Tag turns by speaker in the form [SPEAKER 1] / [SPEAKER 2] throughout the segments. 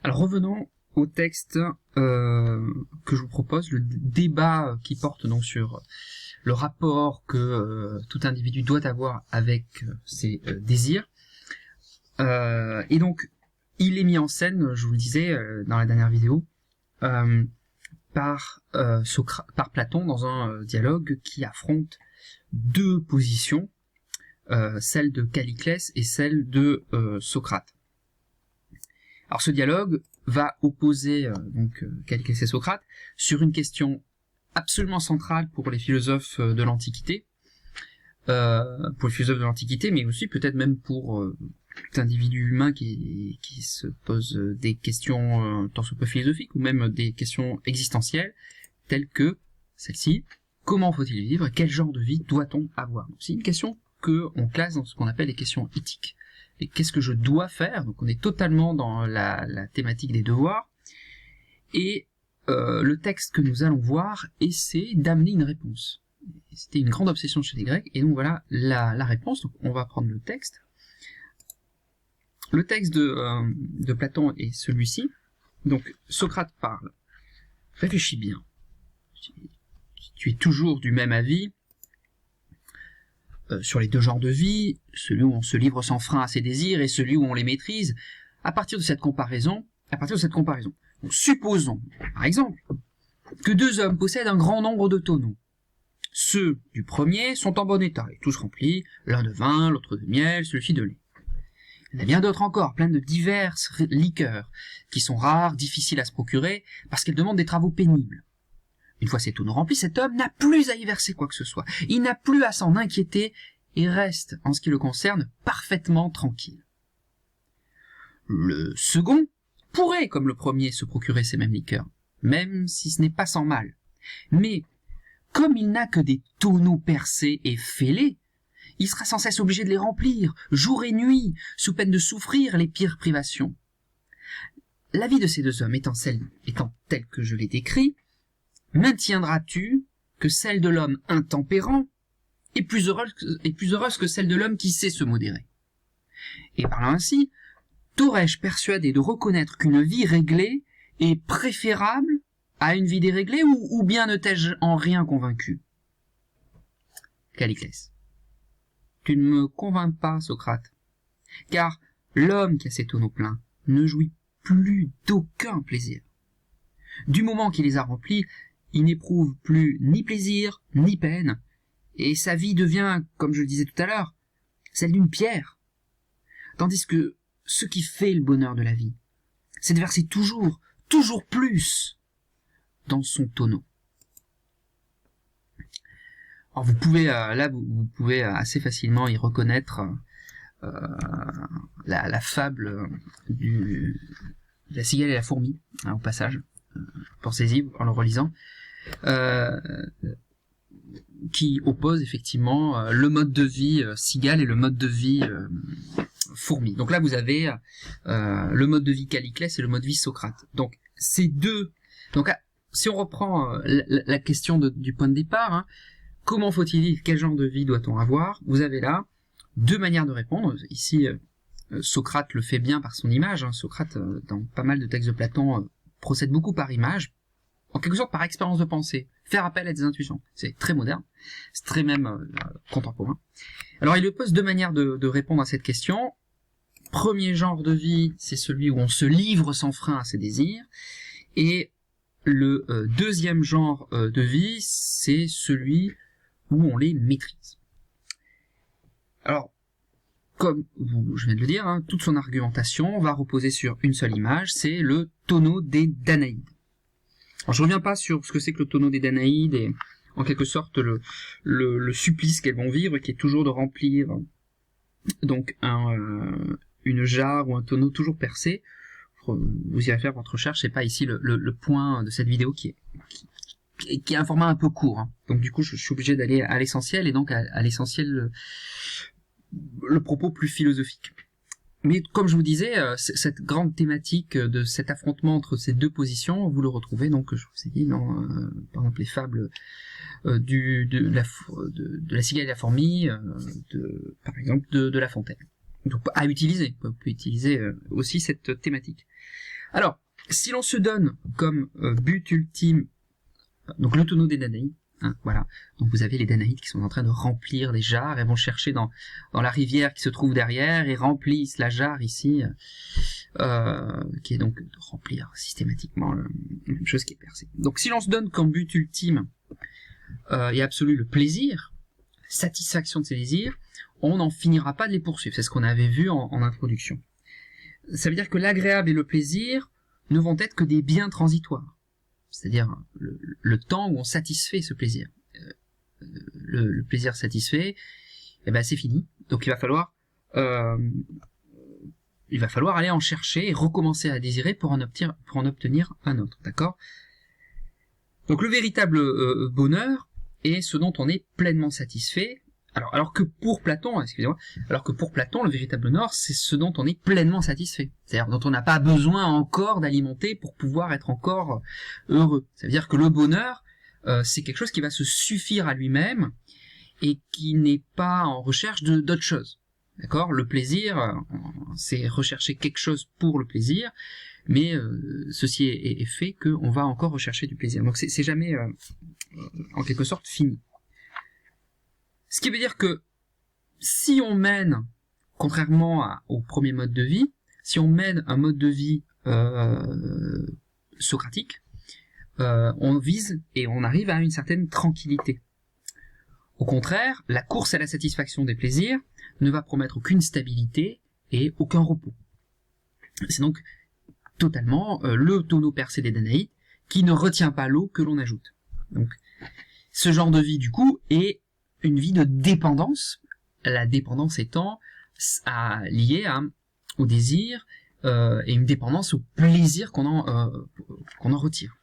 [SPEAKER 1] Alors revenons au texte que je vous propose, le débat qui porte donc sur le rapport que tout individu doit avoir avec ses désirs. Et donc, il est mis en scène, je vous le disais dans la dernière vidéo, par Platon dans un dialogue qui affronte deux positions, celle de Calliclès et celle de Socrate. Alors ce dialogue va opposer Calliclès et Socrate sur une question absolument centrale pour les philosophes de l'Antiquité, mais aussi peut-être même pour tout individu humain qui se pose des questions tant soit peu philosophiques ou même des questions existentielles, telles que celle-ci: comment faut-il vivre? Quel genre de vie doit-on avoir? C'est une question que on classe dans ce qu'on appelle les questions éthiques. Et qu'est-ce que je dois faire? Donc on est totalement dans la thématique des devoirs. Et le texte que nous allons voir essaie d'amener une réponse. C'était une grande obsession chez les Grecs, et donc voilà la réponse. Donc on va prendre le texte. Le texte de Platon est celui-ci. Donc Socrate parle. Réfléchis bien. Tu es toujours du même avis sur les deux genres de vie, celui où on se livre sans frein à ses désirs et celui où on les maîtrise. À partir de cette comparaison, donc, supposons, par exemple, que deux hommes possèdent un grand nombre de tonneaux. Ceux du premier sont en bon état, et tous remplis, l'un de vin, l'autre de miel, celui-ci de lait. Il y en a bien d'autres encore, plein de diverses liqueurs, qui sont rares, difficiles à se procurer, parce qu'elles demandent des travaux pénibles. Une fois ces tonneaux remplis, cet homme n'a plus à y verser quoi que ce soit. Il n'a plus à s'en inquiéter et reste, en ce qui le concerne, parfaitement tranquille. Le second pourrait, comme le premier, se procurer ces mêmes liqueurs, même si ce n'est pas sans mal. Mais, comme il n'a que des tonneaux percés et fêlés, il sera sans cesse obligé de les remplir, jour et nuit, sous peine de souffrir les pires privations. La vie de ces deux hommes étant telle que je l'ai décrit, maintiendras-tu que celle de l'homme intempérant est plus heureuse que celle de l'homme qui sait se modérer? Et parlant ainsi, t'aurais-je persuadé de reconnaître qu'une vie réglée est préférable à une vie déréglée, ou bien ne t'ai-je en rien convaincu? Calliclès. Tu ne me convaincs pas, Socrate, car l'homme qui a ses tonneaux pleins ne jouit plus d'aucun plaisir. Du moment qu'il les a remplis, il n'éprouve plus ni plaisir, ni peine, et sa vie devient, comme je le disais tout à l'heure, celle d'une pierre. Tandis que ce qui fait le bonheur de la vie, c'est de verser toujours plus dans son tonneau. Alors vous pouvez, vous pouvez assez facilement y reconnaître la fable de la cigale et la fourmi, au passage. Pensez-y en le relisant, qui oppose effectivement le mode de vie cigale et le mode de vie fourmi. Donc là vous avez le mode de vie Calliclès et le mode de vie Socrate. Donc ces deux. Donc si on reprend la question du point de départ, comment faut-il vivre? Quel genre de vie doit-on avoir? Vous avez là deux manières de répondre. Ici Socrate le fait bien par son image. Socrate dans pas mal de textes de Platon procède beaucoup par image, en quelque sorte par expérience de pensée, faire appel à des intuitions. C'est très moderne, c'est très même contemporain. Alors il oppose deux manières de répondre à cette question. Premier genre de vie, c'est celui où on se livre sans frein à ses désirs, et le deuxième genre de vie, c'est celui où on les maîtrise. Alors, comme je viens de le dire, toute son argumentation va reposer sur une seule image, c'est le tonneau des Danaïdes. Alors je reviens pas sur ce que c'est que le tonneau des Danaïdes et en quelque sorte le supplice qu'elles vont vivre, qui est toujours de remplir donc une jarre ou un tonneau toujours percé. Vous irez faire votre recherche, c'est pas ici le point de cette vidéo qui est un format un peu court. Donc du coup je suis obligé d'aller à l'essentiel, et donc à l'essentiel le propos plus philosophique. Mais comme je vous disais, cette grande thématique de cet affrontement entre ces deux positions, vous le retrouvez donc, je vous ai dit, dans par exemple les fables de la cigale et la fourmi, par exemple de La Fontaine. Donc à utiliser, vous pouvez utiliser aussi cette thématique. Alors, si l'on se donne comme but ultime, donc le tonneau des Danaïdes, hein, voilà, donc vous avez les Danaïdes qui sont en train de remplir des jarres, et vont chercher dans la rivière qui se trouve derrière, et remplissent la jarre ici, qui est donc de remplir systématiquement la même chose qui est percée. Donc si l'on se donne comme but ultime et absolu le plaisir, satisfaction de ces désirs, on n'en finira pas de les poursuivre. C'est ce qu'on avait vu en introduction. Ça veut dire que l'agréable et le plaisir ne vont être que des biens transitoires. C'est-à-dire le temps où on satisfait ce plaisir. Le plaisir satisfait, eh ben c'est fini. Donc il va falloir aller en chercher et recommencer à désirer pour en obtenir un autre. D'accord ? Donc le véritable bonheur est ce dont on est pleinement satisfait. Alors que pour Platon, le véritable bonheur, c'est ce dont on est pleinement satisfait. C'est-à-dire dont on n'a pas besoin encore d'alimenter pour pouvoir être encore heureux. Ça veut dire que le bonheur, c'est quelque chose qui va se suffire à lui-même et qui n'est pas en recherche d'autre chose. D'accord ? Le plaisir, c'est rechercher quelque chose pour le plaisir, mais ceci est fait qu'on va encore rechercher du plaisir. Donc c'est jamais, en quelque sorte, fini. Ce qui veut dire que si on mène, contrairement au premier mode de vie, si on mène un mode de vie socratique, on vise et on arrive à une certaine tranquillité. Au contraire, la course à la satisfaction des plaisirs ne va promettre aucune stabilité et aucun repos. C'est donc totalement le tonneau percé des Danaïdes qui ne retient pas l'eau que l'on ajoute. Donc, ce genre de vie, du coup, est une vie de dépendance, la dépendance étant liée au désir et une dépendance au plaisir qu'on en retire.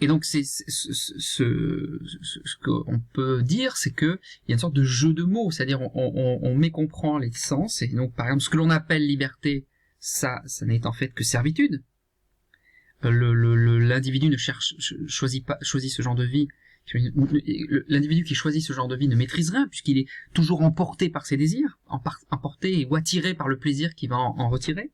[SPEAKER 1] Et donc ce qu'on peut dire, c'est que il y a une sorte de jeu de mots, c'est-à-dire on mécomprend les sens, et donc par exemple ce que l'on appelle liberté, ça n'est en fait que servitude. L'individu ne choisit ce genre de vie. L'individu qui choisit ce genre de vie ne maîtrise rien, puisqu'il est toujours emporté par ses désirs, emporté ou attiré par le plaisir qu'il va en retirer.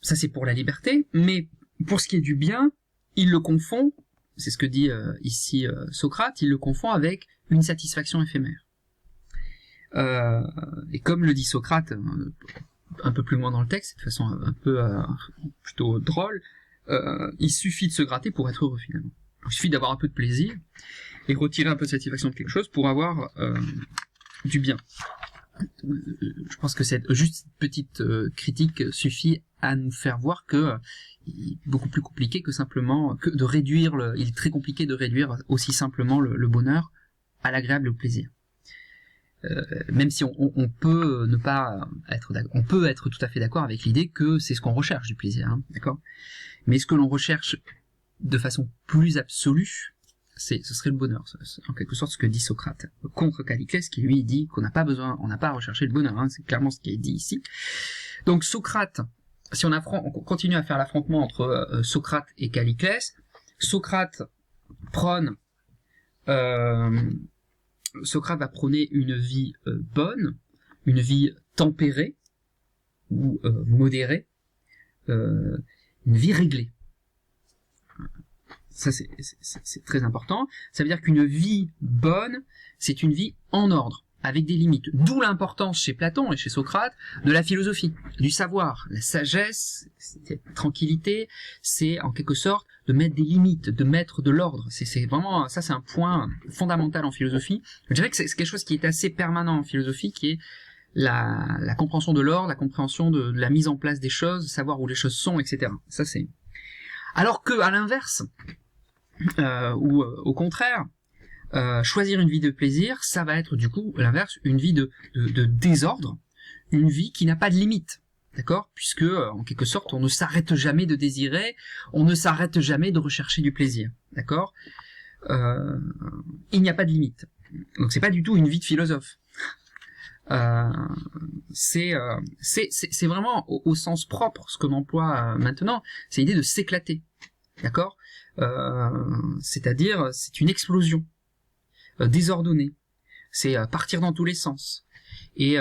[SPEAKER 1] Ça c'est pour la liberté, mais pour ce qui est du bien, il le confond, c'est ce que dit ici Socrate, il le confond avec une satisfaction éphémère. Et comme le dit Socrate, un peu plus loin dans le texte, de façon un peu plutôt drôle, il suffit de se gratter pour être heureux finalement. Il suffit d'avoir un peu de plaisir et retirer un peu de satisfaction de quelque chose pour avoir du bien. Je pense que cette petite critique suffit à nous faire voir que il est beaucoup plus compliqué que simplement de réduire il est très compliqué de réduire aussi simplement le bonheur à l'agréable et au plaisir. Même si on peut ne pas être d'accord, on peut être tout à fait d'accord avec l'idée que c'est ce qu'on recherche du plaisir, hein, d'accord ? Mais ce que l'on recherche de façon plus absolue, ce serait le bonheur. C'est en quelque sorte ce que dit Socrate contre Calliclès, qui lui dit qu'on n'a pas à rechercher le bonheur, hein, c'est clairement ce qui est dit ici. Donc Socrate, si on continue à faire l'affrontement entre Socrate et Calliclès, Socrate va prôner une vie bonne, une vie tempérée ou modérée, une vie réglée. Ça c'est très important. Ça veut dire qu'une vie bonne, c'est une vie en ordre, avec des limites. D'où l'importance chez Platon et chez Socrate de la philosophie, du savoir, la sagesse, cette tranquillité, c'est en quelque sorte de mettre des limites, de mettre de l'ordre. C'est vraiment, ça c'est un point fondamental en philosophie. Je dirais que c'est quelque chose qui est assez permanent en philosophie, qui est la compréhension de l'ordre, la compréhension de la mise en place des choses, savoir où les choses sont, etc. Ça c'est. Alors que à l'inverse, ou au contraire, choisir une vie de plaisir, ça va être du coup l'inverse, une vie de désordre, une vie qui n'a pas de limite. D'accord ? Puisque, en quelque sorte, on ne s'arrête jamais de désirer, on ne s'arrête jamais de rechercher du plaisir. D'accord ? Il n'y a pas de limite. Donc c'est pas du tout une vie de philosophe. C'est vraiment au sens propre ce qu'on emploie maintenant, c'est l'idée de s'éclater. D'accord ? C'est-à-dire, c'est une explosion désordonnée. C'est partir dans tous les sens. Et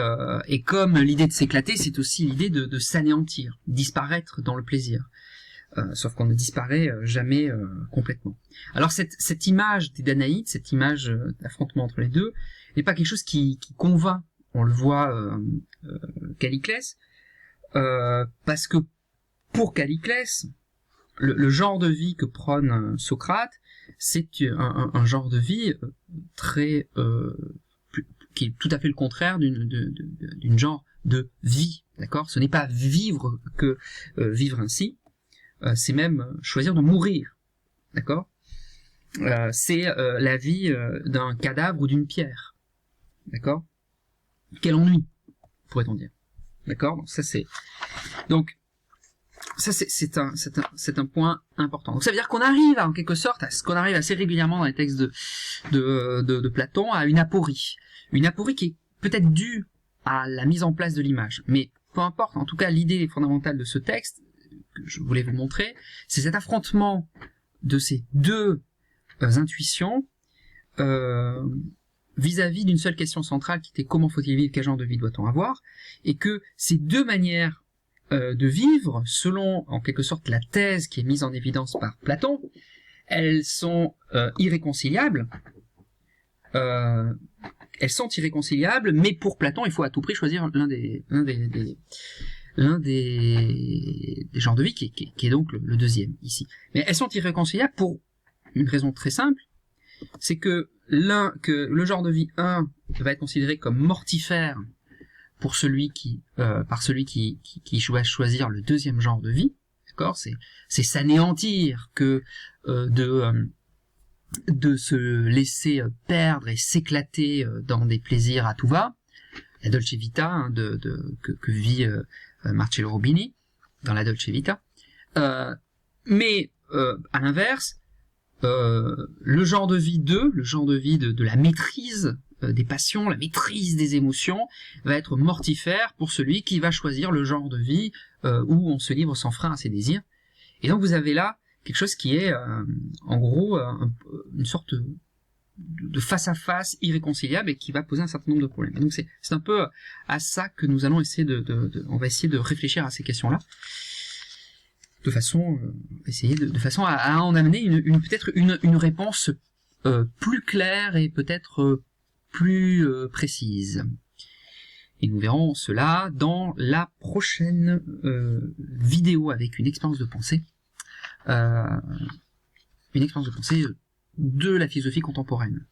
[SPEAKER 1] comme l'idée de s'éclater, c'est aussi l'idée de s'anéantir, disparaître dans le plaisir. Sauf qu'on ne disparaît jamais complètement. Alors cette image des Danaïdes, cette image d'affrontement entre les deux, n'est pas quelque chose qui convainc. On le voit Calliclès, parce que pour Calliclès, le genre de vie que prône Socrate, c'est un genre de vie très qui est tout à fait le contraire d'une genre de vie, d'accord? Ce n'est pas vivre que vivre ainsi, c'est même choisir de mourir, d'accord? C'est la vie d'un cadavre ou d'une pierre, d'accord? Quel ennui, pourrait-on dire, d'accord? Donc ça c'est un point important. Donc ça veut dire qu'on arrive en quelque sorte à ce qu'on arrive assez régulièrement dans les textes de Platon à une aporie qui est peut-être due à la mise en place de l'image, mais peu importe. En tout cas, l'idée fondamentale de ce texte que je voulais vous montrer, c'est cet affrontement de ces deux intuitions vis-à-vis d'une seule question centrale qui était comment faut-il vivre, quel genre de vie doit-on avoir, et que ces deux manières de vivre, selon en quelque sorte la thèse qui est mise en évidence par Platon, elles sont irréconciliables. Elles sont irréconciliables, mais pour Platon, il faut à tout prix choisir l'un des genres de vie qui est donc le deuxième ici. Mais elles sont irréconciliables pour une raison très simple, c'est que le genre de vie 1 va être considéré comme mortifère pour celui qui doit choisir le deuxième genre de vie, d'accord, c'est s'anéantir que de se laisser perdre et s'éclater dans des plaisirs à tout va, la Dolce Vita que vit Marcello Rubini dans la Dolce Vita, mais à l'inverse, le genre de vie 2, le genre de vie de la maîtrise des passions, la maîtrise des émotions, va être mortifère pour celui qui va choisir le genre de vie où on se livre sans frein à ses désirs. Et donc vous avez là quelque chose qui est en gros une sorte de face-à-face irréconciliable et qui va poser un certain nombre de problèmes. Et donc c'est un peu à ça que nous allons essayer on va essayer de réfléchir à ces questions-là, de façon à en amener peut-être une réponse plus claire et peut-être plus précise. Et nous verrons cela dans la prochaine vidéo avec une expérience de pensée de la philosophie contemporaine.